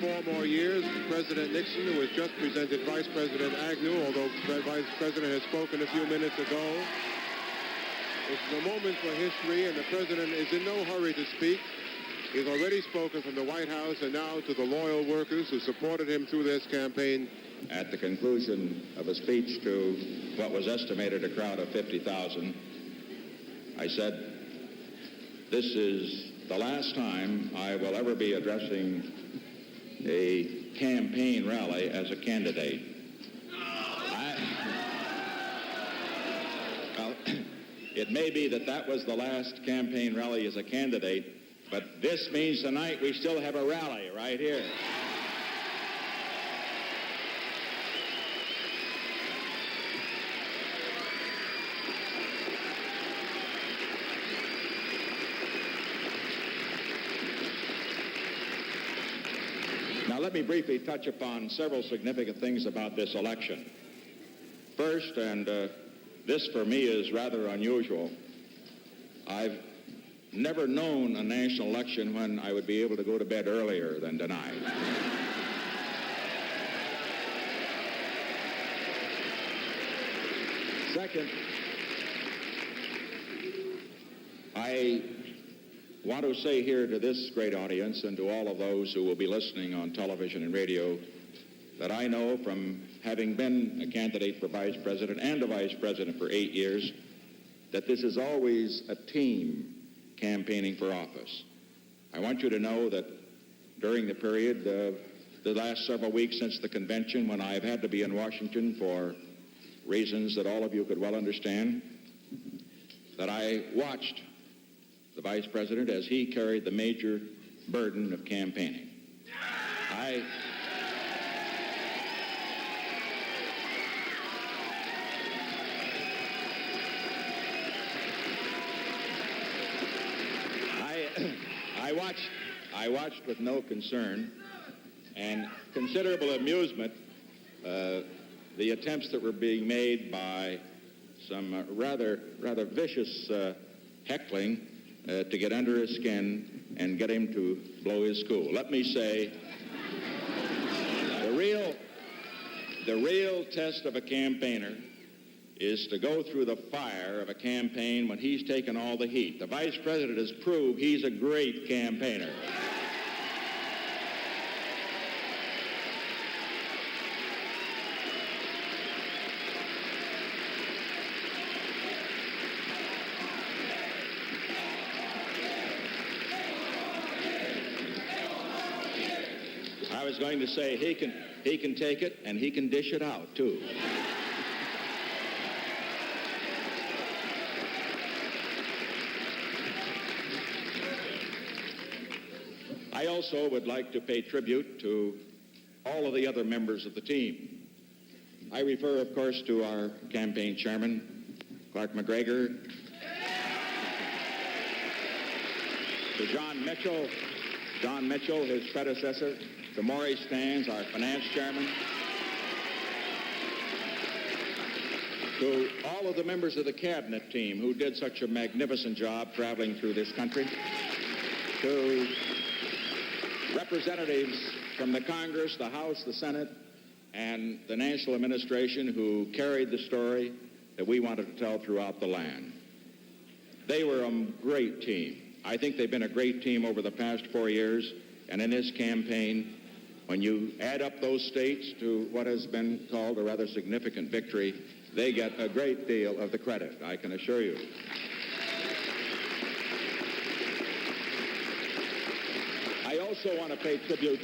4 more years. President Nixon, who has just presented Vice President Agnew, although the Vice President has spoken a few minutes ago. This is a moment for history, and the President is in no hurry to speak. He's already spoken from the White House and now to the loyal workers who supported him through this campaign. At the conclusion of a speech to what was estimated a crowd of 50,000, I said, "This is the last time I will ever be addressing a campaign rally as a candidate." Well, it may be that was the last campaign rally as a candidate, but this means tonight we still have a rally right here. Now, let me briefly touch upon several significant things about this election. First, and this for me is rather unusual, I've never known a national election when I would be able to go to bed earlier than tonight. Second, I want to say here to this great audience and to all of those who will be listening on television and radio that I know from having been a candidate for vice president and a vice president for 8 years that this is always a team campaigning for office. I want you to know that during the period, the last several weeks since the convention, when I've had to be in Washington for reasons that all of you could well understand, that I watched the vice president as he carried the major burden of campaigning. I watched with no concern and considerable amusement the attempts that were being made by some rather vicious heckling to get under his skin and get him to blow his cool. Let me say, the real test of a campaigner is to go through the fire of a campaign when he's taken all the heat. The vice president has proved he's a great campaigner. I was going to say he can take it and he can dish it out too. I also would like to pay tribute to all of the other members of the team. I refer, of course, to our campaign chairman, Clark McGregor, to John Mitchell, his predecessor, to Maurice Stans, our finance chairman, to all of the members of the cabinet team who did such a magnificent job traveling through this country, to representatives from the Congress, the House, the Senate, and the national administration who carried the story that we wanted to tell throughout the land. They were a great team. I think they've been a great team over the past 4 years, and in this campaign, when you add up those states to what has been called a rather significant victory, they get a great deal of the credit, I can assure you. I also want to pay tribute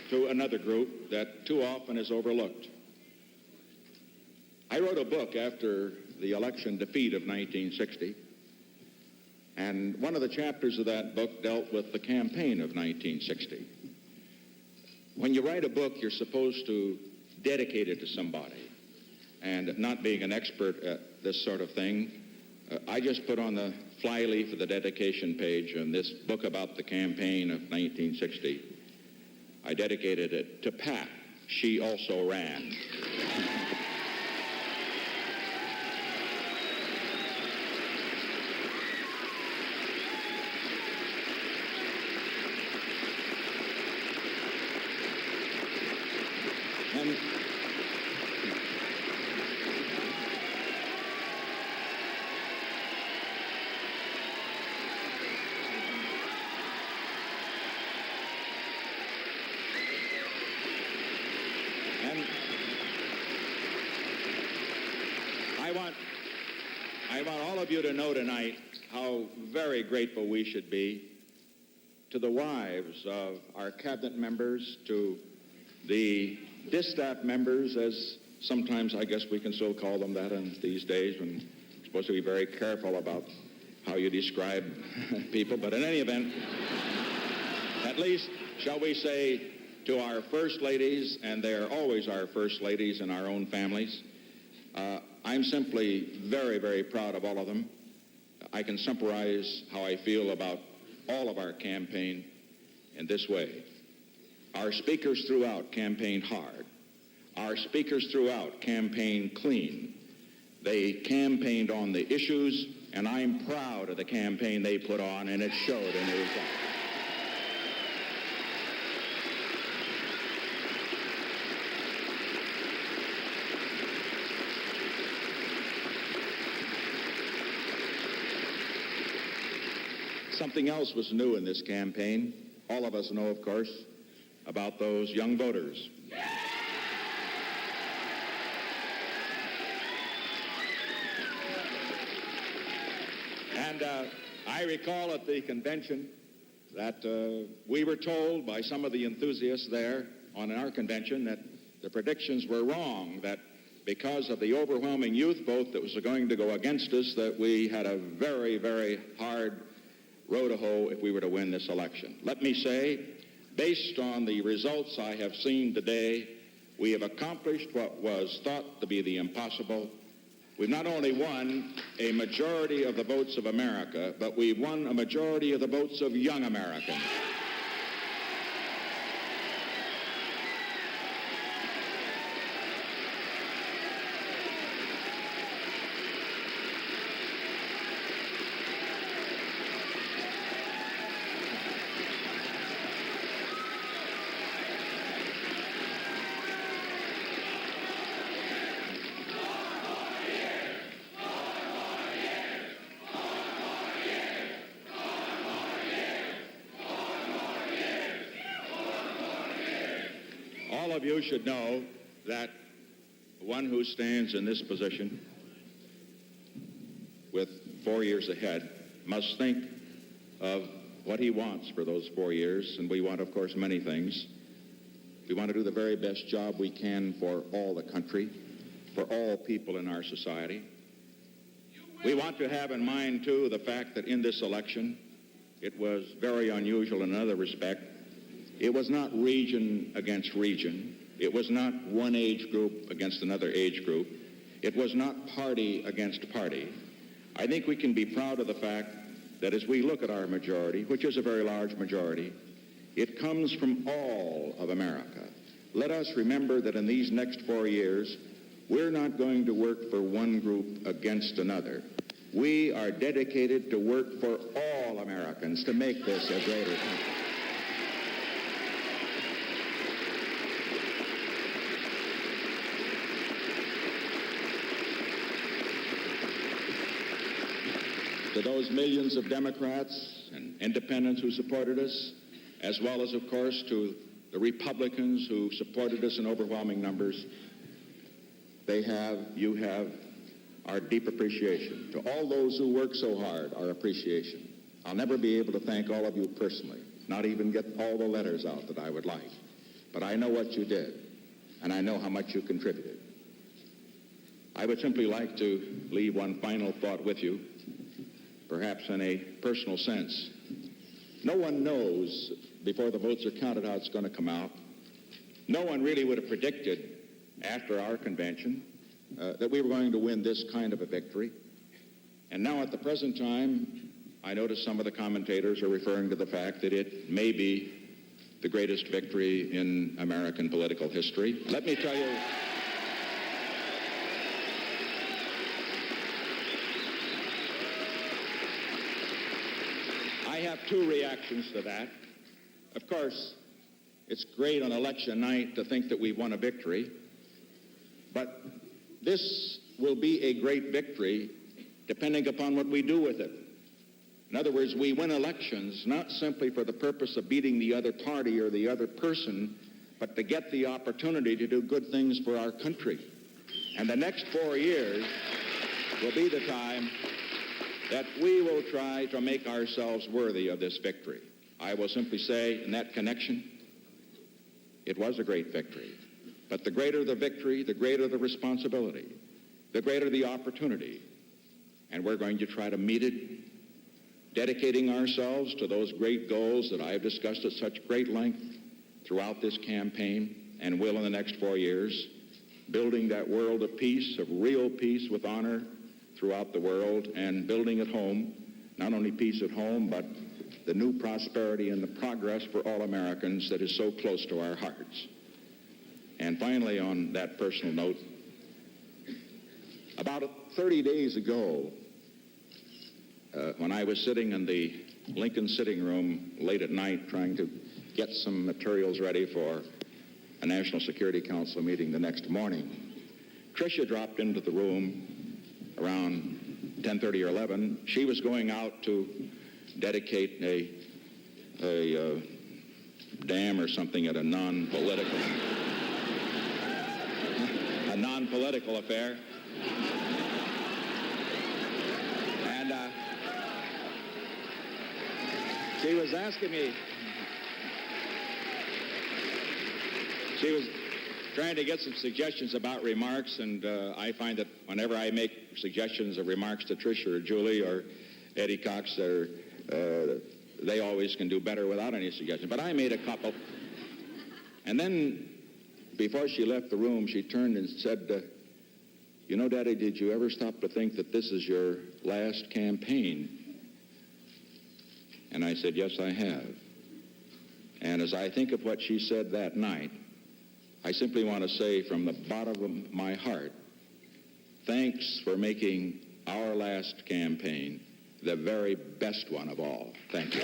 to another group that too often is overlooked. I wrote a book after the election defeat of 1960, and one of the chapters of that book dealt with the campaign of 1960. When you write a book, you're supposed to dedicate it to somebody. And not being an expert at this sort of thing, I just put on the flyleaf of the dedication page on this book about the campaign of 1960. I dedicated it to Pat. She also ran. I want all of you to know tonight how very grateful we should be to the wives of our cabinet members, to the distaff members, as sometimes I guess we can still call them that in these days, when we're supposed to be very careful about how you describe people. But in any event, at least, shall we say, to our first ladies, and they're always our first ladies in our own families, I'm simply very, very proud of all of them. I can summarize how I feel about all of our campaign in this way. Our speakers throughout campaigned hard. Our speakers throughout campaigned clean. They campaigned on the issues, and I'm proud of the campaign they put on, and it showed in the results. Something else was new in this campaign. All of us know, of course, about those young voters. And I recall at the convention that we were told by some of the enthusiasts there on our convention that the predictions were wrong, that because of the overwhelming youth vote that was going to go against us, that we had a very, very hard row to hoe if we were to win this election. Let me say, based on the results I have seen today, we have accomplished what was thought to be the impossible. We've not only won a majority of the votes of America, but we've won a majority of the votes of young Americans. All of you should know that one who stands in this position with 4 years ahead must think of what he wants for those 4 years, and we want, of course, many things. We want to do the very best job we can for all the country, for all people in our society. We want to have in mind, too, the fact that in this election, it was very unusual in another respect. It was not region against region. It was not one age group against another age group. It was not party against party. I think we can be proud of the fact that as we look at our majority, which is a very large majority, it comes from all of America. Let us remember that in these next 4 years, we're not going to work for one group against another. We are dedicated to work for all Americans to make this a greater country. To those millions of Democrats and independents who supported us, as well as, of course, to the Republicans who supported us in overwhelming numbers, you have our deep appreciation. To all those who work so hard, our appreciation. I'll never be able to thank all of you personally, not even get all the letters out that I would like. But I know what you did, and I know how much you contributed. I would simply like to leave one final thought with you, perhaps in a personal sense. No one knows before the votes are counted how it's going to come out. No one really would have predicted after our convention that we were going to win this kind of a victory. And now at the present time, I notice some of the commentators are referring to the fact that it may be the greatest victory in American political history. Let me tell you, I have two reactions to that. Of course, It's great on election night to think that we've won a victory, but this will be a great victory depending upon what we do with it. In other words, we win elections not simply for the purpose of beating the other party or the other person, but to get the opportunity to do good things for our country. And the next 4 years will be the time that we will try to make ourselves worthy of this victory. I will simply say, in that connection, it was a great victory. But the greater the victory, the greater the responsibility, the greater the opportunity. And we're going to try to meet it, dedicating ourselves to those great goals that I have discussed at such great length throughout this campaign and will in the next 4 years, building that world of peace, of real peace with honor throughout the world, and building at home, not only peace at home, but the new prosperity and the progress for all Americans that is so close to our hearts. And finally, on that personal note, about 30 days ago, when I was sitting in the Lincoln sitting room late at night trying to get some materials ready for a National Security Council meeting the next morning, Tricia dropped into the room around 10:30 or 11. She was going out to dedicate a dam or something at a non-political affair. And she was asking me, she was trying to get some suggestions about remarks, and I find that whenever I make suggestions of remarks to Tricia or Julie or Eddie Cox, they always can do better without any suggestions. But I made a couple. And then, before she left the room, she turned and said, you know, Daddy, did you ever stop to think that this is your last campaign? And I said, yes, I have. And as I think of what she said that night, I simply want to say from the bottom of my heart, thanks for making our last campaign the very best one of all. Thank you.